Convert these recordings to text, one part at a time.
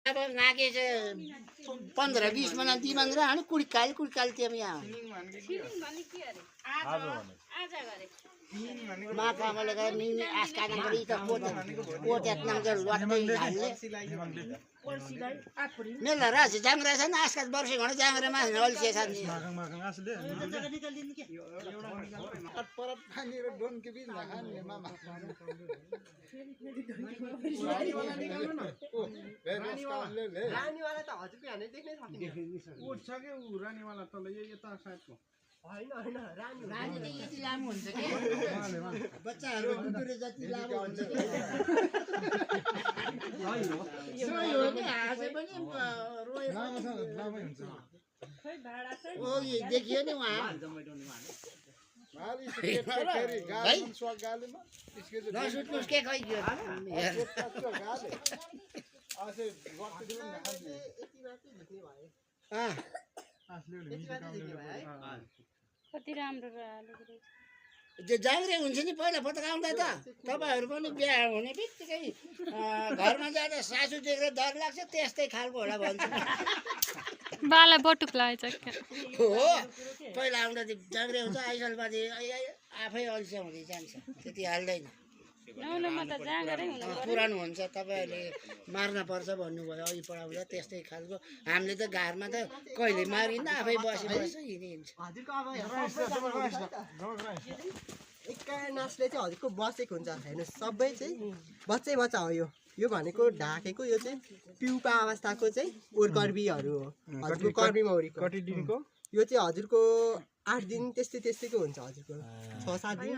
अब नाके चाहिँ 15-20 मना दिमाग र अनि कुडकाल त्यो यहाँ माकामले गएर निनी आस्का नगरी त पोट्यात नगर लट्दै हाल्ले मेला रास जांगरा छ न आस्का वर्ष घण जांगरा मा अल्छे छ नि मागङ आसले परत पानी र डोन के बिच नखाने मामा रानीवाला त हजुरको हाने देख्नै सकिन्छ उठ्छ के उ रानीवाला तल यता साइडको हैन रानी त यति लामो हुन्छ के बच्चाहरु कुकुरे जति लामो हुन्छ के सही हो नि हाँसे पनि रोए लामै हुन्छ खै भाडा चाहिँ ओ यो देखियो नि वहाँ माली से फेरि गाली स्वा गालीमा इसके जो नसुट्नुस् के खै यो त्यो गाले आसे वक्त दिन नखाने यति मात्रै झुक्ने भयो आसले यति मात्रै झुक्ने भयो है कति राम्रो हालेको रहेछ त्यो जाङ्रे हुन्छ नि पहिला फतकाउँदा त तपाईहरु पनि बिहा हुने बित्तिकै घरमा जाँदा सासु देखेर डर लाग्छ त्यस्तै खालको होला भन्छ बाला बटुक लागेछ के हो पहिला आउँदा जाङ्रे हुन्छ आइसलबादी आफै अल्छे हुँदै जान्छ त्यति हाल्दैन नौलोमा त जाँगरै हुनु पर्यो पुरानो हुन्छ तपाईहरुले मार्न पर्छ भन्नुभयो अघि पढाउँदा त्यस्तै खालको हामीले त घरमा त कहिले मारिन्न आफै बसी हिँडिन्छ हजुरको अब एका नासले चाहिँ हजुरको बसेको हुन्छ हेर्नुहोस् सबै चाहिँ बच्चै बच्चा हो यो भनेको ढाकेको यो चाहिँ पिउपा अवस्थाको चाहिँ ओरकर्बीहरू हो हजुरको कर्बी मौरीको कति दिनको यो चाहिँ हजुरको 8 दिन त्यस्तैको हुन्छ हजुरको 6-7 दिन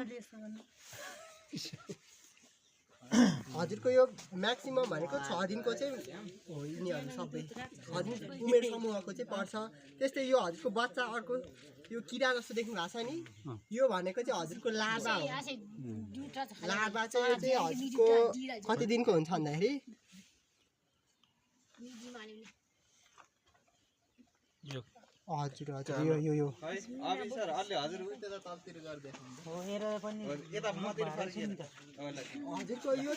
हजुरको यो म्याक्सिमम भनेको 6 दिनको चाहिँ हो यिनीहरू सबै 6 दिन उमेर समूहको चाहिँ पर्छ त्यस्तै यो हजुरको बच्चा अर्को यो किरा जस्तो देख्नु भएको छ नि यो भनेको चाहिँ हजुरको लार्भा हो लार्भा चाहिँ यो चाहिँ हजुरको कति दिनको हुन्छ भन्दाखेरि हजुर यो अबि सर अलि हजुर उता तलतिर गर्दै हजुरको यो